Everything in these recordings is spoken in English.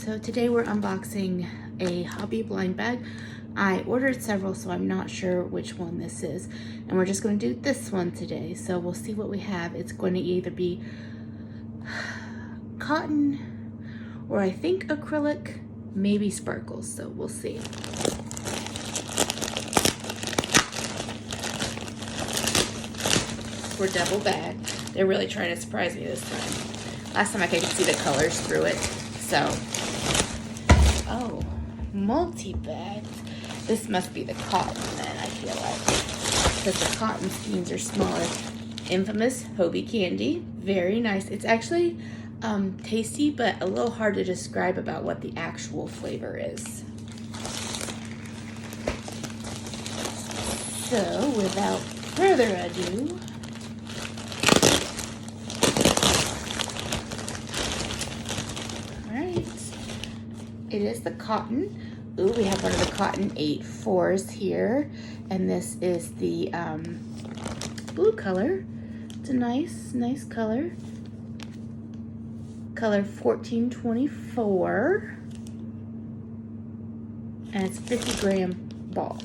So today we're unboxing a Hobby blind bag. I ordered several, so I'm not sure which one this is. And we're just going to do this one today. So we'll see what we have. It's going to either be cotton or I think acrylic, maybe sparkles. So we'll see. We're double bagged. They're really trying to surprise me this time. Last time I could see the colors through it. So, oh, multi-bagged. This must be the cotton then, I feel like. Because the cotton skeins are smaller. Infamous Hobie candy. Very nice. It's actually tasty, but a little hard to describe about what the actual flavor is. So, without further ado, it is the cotton. Ooh, we have one of the cotton 8-4s here. And this is the blue color. It's a nice color. Color 1424. And it's 50-gram ball.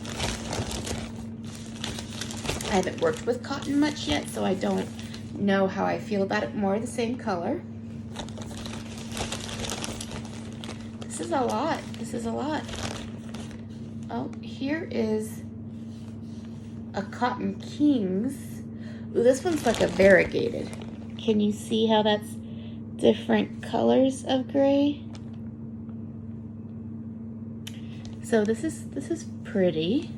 I haven't worked with cotton much yet, so I don't know how I feel about it. More the same color. This is a lot. This is a lot. Oh, here is a Cotton Kings. Ooh, this one's like a variegated. Can you see how that's different colors of gray? So this is pretty.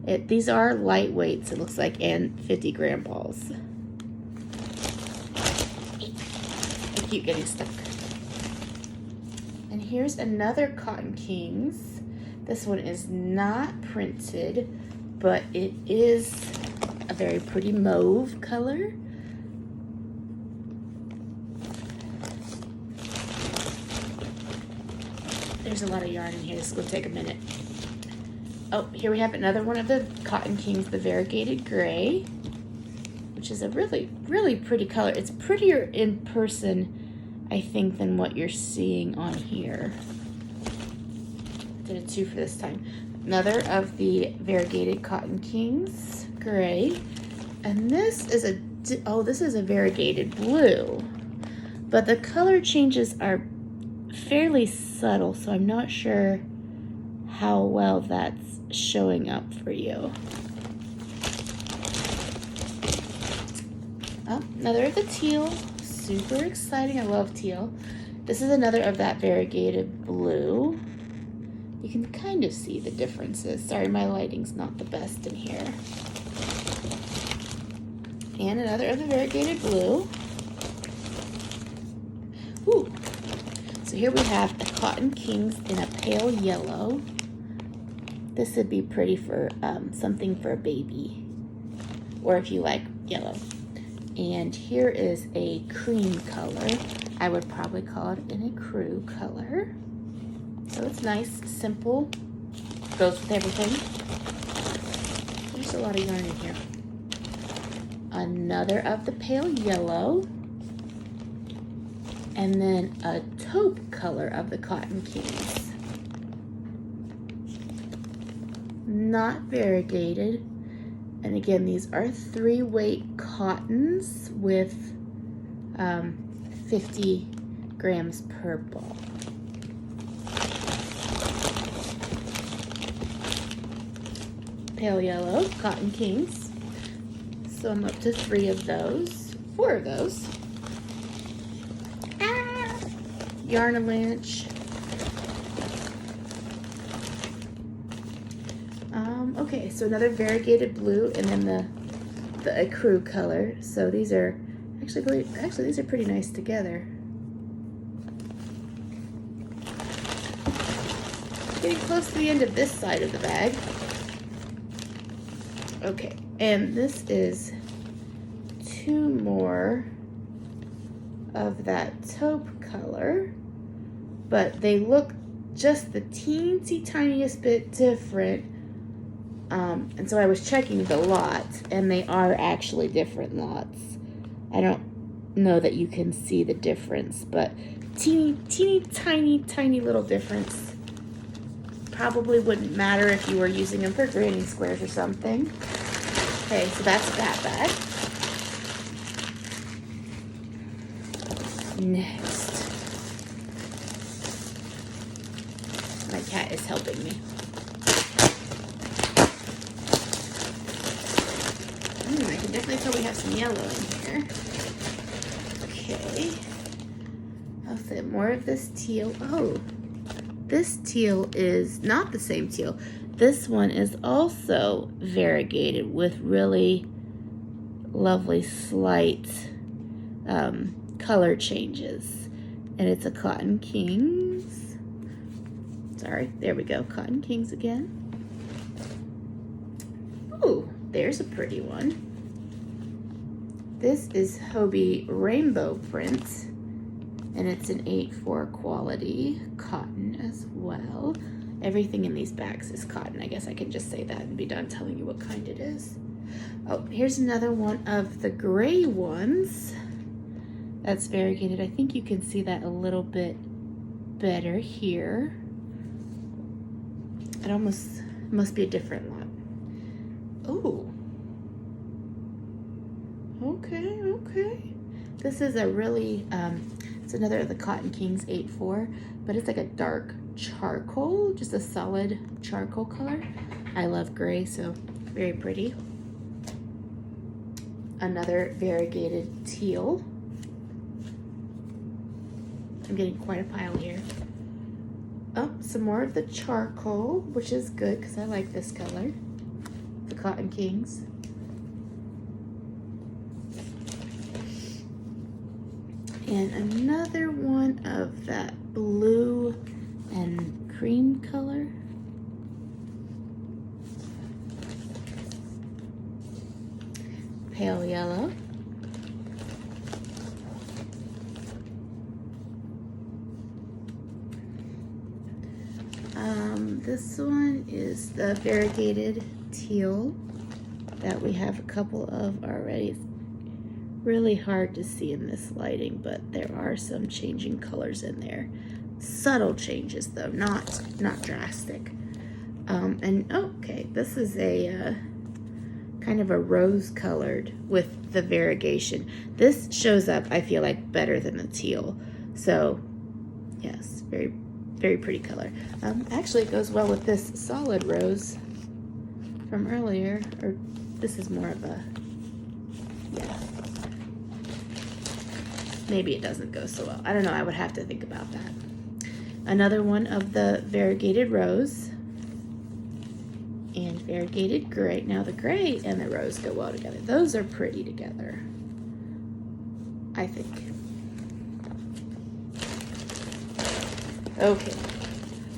These are lightweights, it looks like, and 50-gram balls. I keep getting stuck. And here's another Cotton Kings. This one is not printed, but it is a very pretty mauve color. There's a lot of yarn in here. This is going to take a minute. Oh, here we have another one of the Cotton Kings, the variegated gray, which is a really pretty color. It's prettier in person, I think, than what you're seeing on here. Did a 2 for this time. Another of the variegated Cotton Kings gray, and this is a variegated blue, but the color changes are fairly subtle, so I'm not sure how well that's showing up for you. Oh, another of the teal. Super exciting. I love teal. This is another of that variegated blue. You can kind of see the differences. Sorry, my lighting's not the best in here. And another of the variegated blue. Ooh. So here we have a Cotton Kings in a pale yellow. This would be pretty for something for a baby, or if you like yellow. And here is a cream color. I would probably call it an ecru color. So it's nice, simple, goes with everything. There's a lot of yarn in here. Another of the pale yellow. And then a taupe color of the Cotton Kings. Not variegated. And again, these are 3-weight cottons with 50 grams per ball. Pale yellow, Cotton Kings. So I'm up to 4 of those. Yarn Avalanche. Okay, so another variegated blue, and then the ecru color. So these are actually these are pretty nice together. Getting close to the end of this side of the bag. Okay, and this is 2 more of that taupe color, but they look just the teensy tiniest bit different. And so I was checking the lots, and they are actually different lots. I don't know that you can see the difference, but teeny tiny little difference. Probably wouldn't matter if you were using them for granny squares or something. Okay, so that's that bag. Next, my cat is helping me. I can definitely tell we have some yellow in here. Okay. I'll say more of this teal. Oh, this teal is not the same teal. This one is also variegated with really lovely slight color changes. And it's a Cotton Kings. Sorry, there we go. Cotton Kings again. Ooh, there's a pretty one. This is Hobbii Rainbow Print, and it's an 8/4 quality cotton as well. Everything in these bags is cotton. I guess I can just say that and be done telling you what kind it is. Oh, here's another one of the gray ones that's variegated. I think you can see that a little bit better here. It almost must be a different lot. Oh. Okay. This is a really, it's another of the Cotton Kings 8/4, but it's like a dark charcoal, just a solid charcoal color. I love gray, so very pretty. Another variegated teal. I'm getting quite a pile here. Oh, some more of the charcoal, which is good because I like this color. The Cotton Kings. And another one of that blue and cream color. Pale yellow. This one is the variegated teal that we have a couple of already. It's really hard to see in this lighting, but there are some changing colors in there. Subtle changes though, not drastic. And okay, this is a kind of a rose colored with the variegation. This shows up, I feel like, better than the teal. So yes, very pretty color. Actually, it goes well with this solid rose from earlier, or this is more of a, yeah. Maybe it doesn't go so well. I don't know, I would have to think about that. Another one of the variegated rose and variegated gray. Now the gray and the rose go well together. Those are pretty together, I think. Okay,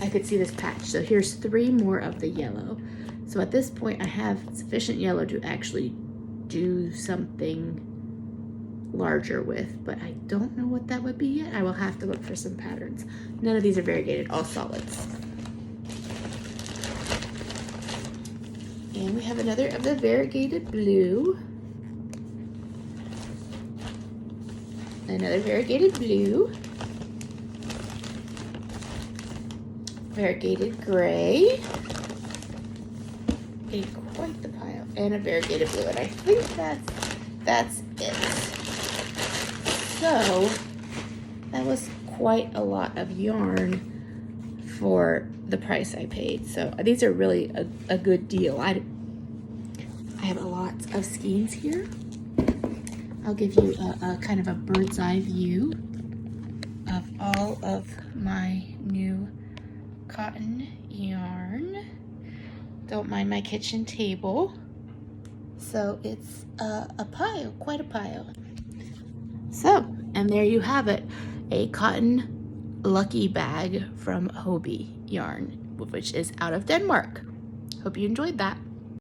I could see this patch. So here's 3 more of the yellow. So at this point I have sufficient yellow to actually do something larger with, but I don't know what that would be yet. I will have to look for some patterns. None of these are variegated, all solids. And we have another of the variegated blue. Another variegated blue. Variegated gray. Getting quite the pile. And a variegated blue. And I think that's it. So that was quite a lot of yarn for the price I paid. So these are really a good deal. I have a lot of skeins here. I'll give you a kind of a bird's eye view of all of my new cotton yarn. Don't mind my kitchen table. So it's a pile, quite a pile. So, and there you have it, a cotton lucky bag from Hobbii yarn, which is out of Denmark. Hope you enjoyed that.